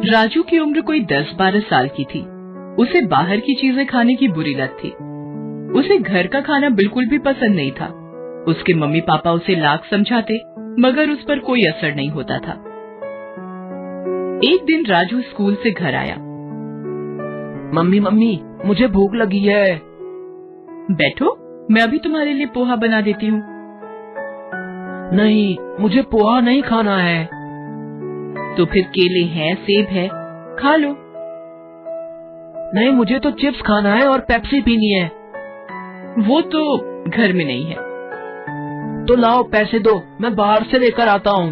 राजू की उम्र कोई 10-12 साल की थी। उसे बाहर की चीजें खाने की बुरी लत थी। उसे घर का खाना बिल्कुल भी पसंद नहीं था। उसके मम्मी पापा उसे लाख समझाते, मगर उस पर कोई असर नहीं होता था। एक दिन राजू स्कूल से घर आया। मम्मी मम्मी, मुझे भूख लगी है। बैठो, मैं अभी तुम्हारे लिए पोहा बना देती हूँ। नहीं, मुझे पोहा नहीं खाना है। तो फिर केले हैं, सेब है, खा लो। नहीं, मुझे तो चिप्स खाना है और पेप्सी पीनी है। वो तो घर में नहीं है। तो लाओ, पैसे दो, मैं बाहर से लेकर आता हूँ।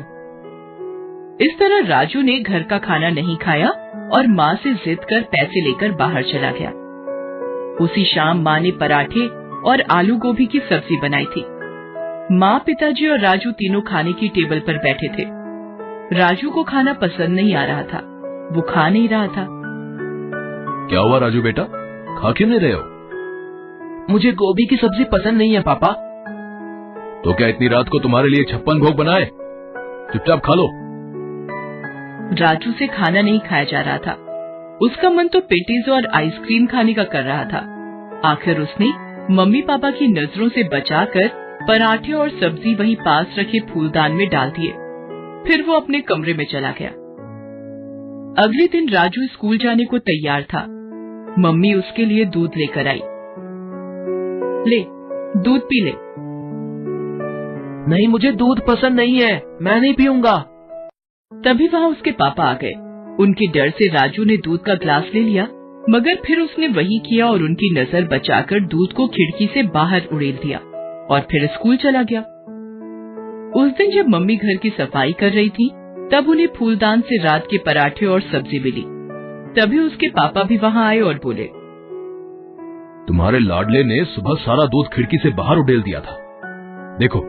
इस तरह राजू ने घर का खाना नहीं खाया और माँ से जिद कर पैसे लेकर बाहर चला गया। उसी शाम माँ ने पराठे और आलू गोभी की सब्जी बनाई थी। माँ, पिताजी और राजू तीनों खाने की टेबल पर बैठे थे। राजू को खाना पसंद नहीं आ रहा था। वो खा नहीं रहा था। क्या हुआ राजू बेटा, खा क्यों नहीं रहे हो? मुझे गोभी की सब्जी पसंद नहीं है पापा। तो क्या इतनी रात को तुम्हारे लिए 56 भोग बनाए? चुपचाप खा लो। राजू से खाना नहीं खाया जा रहा था। उसका मन तो पेटीज और आइसक्रीम खाने का कर रहा था। आखिर उसने मम्मी पापा की नजरों से बचाकर पराठे और सब्जी वहीं पास रखे फूलदान में डाल दिए। फिर वो अपने कमरे में चला गया। अगले दिन राजू स्कूल जाने को तैयार था। मम्मी उसके लिए दूध लेकर आई। ले, दूध पी ले। नहीं, मुझे दूध पसंद नहीं है, मैं नहीं पीऊंगा। तभी वहाँ उसके पापा आ गए। उनके डर से राजू ने दूध का ग्लास ले लिया, मगर फिर उसने वही किया और उनकी नजर बचाकर दूध को खिड़की से बाहर उड़ेल दिया और फिर स्कूल चला गया। उस दिन जब मम्मी घर की सफाई कर रही थी, तब उन्हें फूलदान से रात के पराठे और सब्जी मिली। तभी उसके पापा भी वहाँ आए और बोले, तुम्हारे लाडले ने सुबह सारा दूध खिड़की से बाहर उड़ेल दिया था। देखो,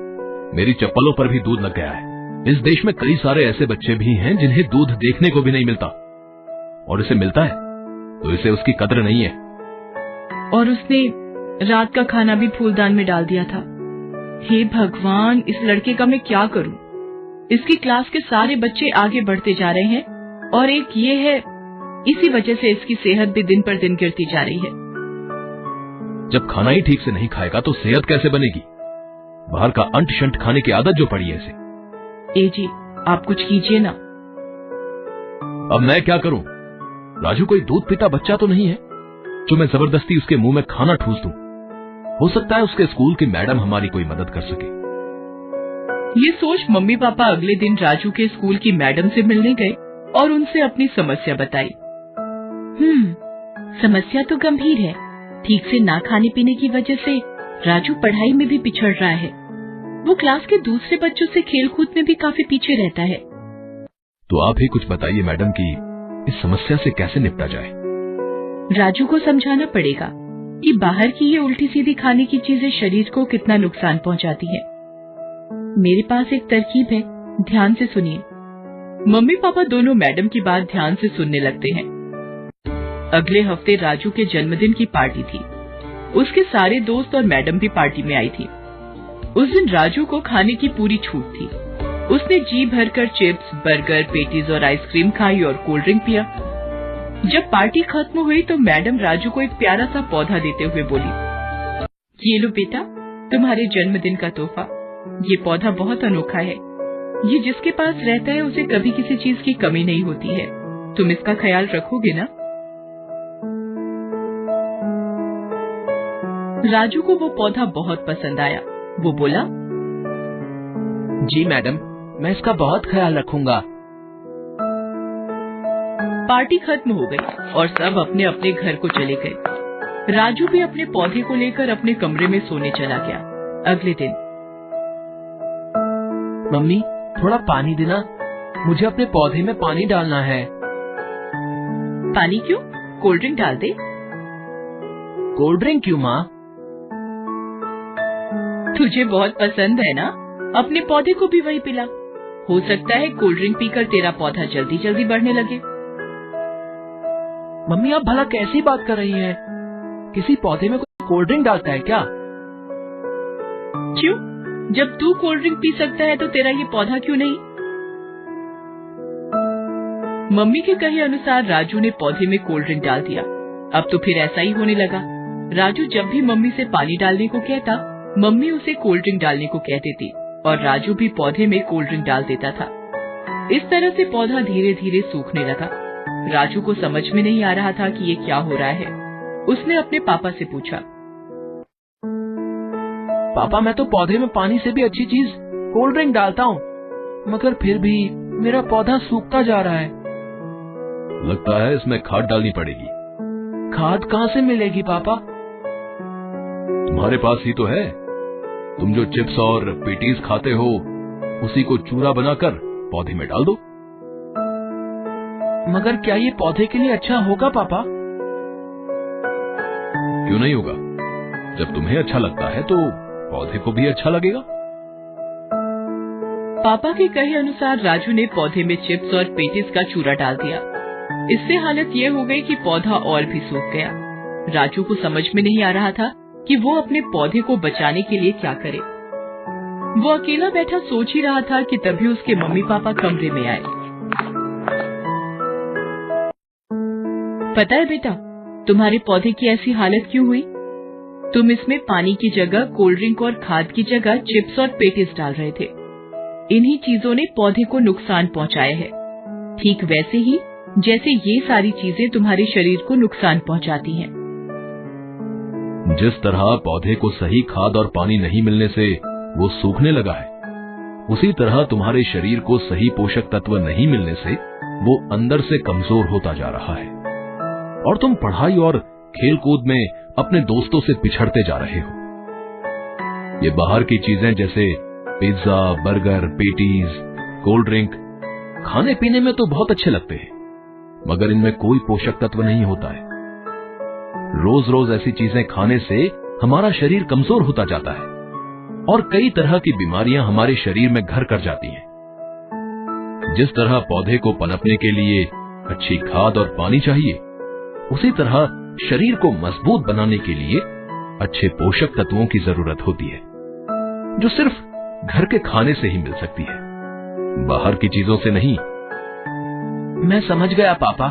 मेरी चप्पलों पर भी दूध लग गया है। इस देश में कई सारे ऐसे बच्चे भी हैं जिन्हें दूध देखने को भी नहीं मिलता, और इसे मिलता है तो इसे उसकी कद्र नहीं है। और उसने रात का खाना भी फूलदान में डाल दिया था। हे भगवान, इस लड़के का मैं क्या करूं? इसकी क्लास के सारे बच्चे आगे बढ़ते जा रहे हैं और एक ये है, इसी वजह से इसकी सेहत भी दिन पर दिन गिरती जा रही है। जब खाना ही ठीक से नहीं खाएगा तो सेहत कैसे बनेगी? बाहर का अंट शंट खाने की आदत जो पड़ी है इसे। ए जी, आप कुछ कीजिए ना। अब मैं क्या करूं? राजू कोई दूध पीता बच्चा तो नहीं है जो मैं जबरदस्ती उसके मुंह में खाना ठूस दूं। हो सकता है उसके स्कूल की मैडम हमारी कोई मदद कर सके। ये सोच मम्मी पापा अगले दिन राजू के स्कूल की मैडम से मिलने गए और उनसे अपनी समस्या बताई। समस्या तो गंभीर है। ठीक से ना खाने पीने की वजह से राजू पढ़ाई में भी पिछड़ रहा है। वो क्लास के दूसरे बच्चों से खेलकूद में भी काफी पीछे रहता है। तो आप ही कुछ बताइए मैडम कि इस समस्या से कैसे निपटा जाए। राजू को समझाना पड़ेगा कि बाहर की ये उल्टी सीधी खाने की चीजें शरीर को कितना नुकसान पहुंचाती है। मेरे पास एक तरकीब है, ध्यान से सुनिए। मम्मी पापा दोनों मैडम की बात ध्यान से सुनने लगते हैं। अगले हफ्ते राजू के जन्मदिन की पार्टी थी। उसके सारे दोस्त और मैडम भी पार्टी में आई थी। उस दिन राजू को खाने की पूरी छूट थी। उसने जी भरकर चिप्स, बर्गर, पेटीज और आइसक्रीम खाई और कोल्ड ड्रिंक पिया। जब पार्टी खत्म हुई तो मैडम राजू को एक प्यारा सा पौधा देते हुए बोली, ये लो बेटा, तुम्हारे जन्मदिन का तोहफा। ये पौधा बहुत अनोखा है। ये जिसके पास रहता है उसे कभी किसी चीज की कमी नहीं होती है। तुम इसका ख्याल रखोगे ना? राजू को वो पौधा बहुत पसंद आया। वो बोला, जी मैडम, मैं इसका बहुत ख्याल रखूंगा। पार्टी खत्म हो गई और सब अपने अपने घर को चले गए। राजू भी अपने पौधे को लेकर अपने कमरे में सोने चला गया। अगले दिन, मम्मी, थोड़ा पानी देना, मुझे अपने पौधे में पानी डालना है। पानी क्यों? कोल्ड ड्रिंक डाल दे। कोल्ड ड्रिंक क्यों माँ? तुझे बहुत पसंद है ना, अपने पौधे को भी वही पिला। हो सकता है कोल्ड ड्रिंक पीकर तेरा पौधा जल्दी जल्दी बढ़ने लगे। मम्मी, आप भला कैसी बात कर रही हैं? किसी पौधे में कोई कोल्ड ड्रिंक डालता है क्या? क्यों? जब तू कोल्ड ड्रिंक पी सकता है तो तेरा ये पौधा क्यों नहीं? मम्मी के कहे अनुसार राजू ने पौधे में कोल्ड ड्रिंक डाल दिया। अब तो फिर ऐसा ही होने लगा। राजू जब भी मम्मी से पानी डालने को कहता, मम्मी उसे कोल्ड ड्रिंक डालने को कह देती और राजू भी पौधे में कोल्ड ड्रिंक डाल देता था। इस तरह से पौधा धीरे धीरे सूखने लगा। राजू को समझ में नहीं आ रहा था कि ये क्या हो रहा है। उसने अपने पापा से पूछा, पापा, मैं तो पौधे में पानी से भी अच्छी चीज कोल्ड ड्रिंक डालता हूँ, मगर फिर भी मेरा पौधा सूखता जा रहा है। लगता है इसमें खाद डालनी पड़ेगी। खाद कहाँ से मिलेगी पापा? तुम्हारे पास ही तो है। तुम जो चिप्स और पेटीज खाते हो, उसी को चूरा बनाकर पौधे में डाल दो। मगर क्या ये पौधे के लिए अच्छा होगा पापा? क्यों नहीं होगा? जब तुम्हें अच्छा लगता है तो पौधे को भी अच्छा लगेगा। पापा के कहे अनुसार राजू ने पौधे में चिप्स और पेटीज का चूरा डाल दिया। इससे हालत ये हो गई कि पौधा और भी सूख गया। राजू को समझ में नहीं आ रहा था कि वो अपने पौधे को बचाने के लिए क्या करे। वो अकेला बैठा सोच ही रहा था कि तभी उसके मम्मी पापा कमरे में आए। पता है बेटा, तुम्हारे पौधे की ऐसी हालत क्यों हुई? तुम इसमें पानी की जगह कोल्ड ड्रिंक और खाद की जगह चिप्स और पेटीज डाल रहे थे। इन्हीं चीजों ने पौधे को नुकसान पहुंचाया है, ठीक वैसे ही जैसे ये सारी चीजें तुम्हारे शरीर को नुकसान पहुंचाती हैं। जिस तरह पौधे को सही खाद और पानी नहीं मिलने से वो सूखने लगा है, उसी तरह तुम्हारे शरीर को सही पोषक तत्व नहीं मिलने से वो अंदर से कमजोर होता जा रहा है और तुम पढ़ाई और खेलकूद में अपने दोस्तों से पिछड़ते जा रहे हो। ये बाहर की चीजें जैसे pizza, burger, patties, cold drink खाने पीने में तो बहुत अच्छे लगते हैं, मगर इनमें कोई पोषक तत्व नहीं होता है। रोज रोज ऐसी चीजें खाने से हमारा शरीर कमजोर होता जाता है और कई तरह की बीमारियां हमारे शरीर में घर कर जाती हैं। जिस तरह पौधे को पनपने के लिए अच्छी खाद और पानी चाहिए, उसी तरह शरीर को मजबूत बनाने के लिए अच्छे पोषक तत्वों की जरूरत होती है, जो सिर्फ घर के खाने से ही मिल सकती है, बाहर की चीजों से नहीं। मैं समझ गया पापा।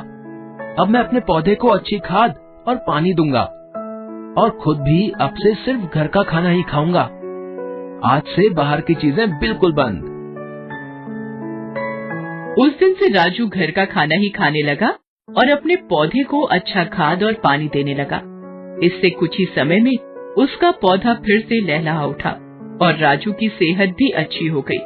अब मैं अपने पौधे को अच्छी खाद और पानी दूंगा और खुद भी अब से सिर्फ घर का खाना ही खाऊंगा। आज से बाहर की चीजें बिल्कुल बंद। उस दिन से राजू घर का खाना ही खाने लगा और अपने पौधे को अच्छा खाद और पानी देने लगा। इससे कुछ ही समय में उसका पौधा फिर से लहलहा उठा और राजू की सेहत भी अच्छी हो गई।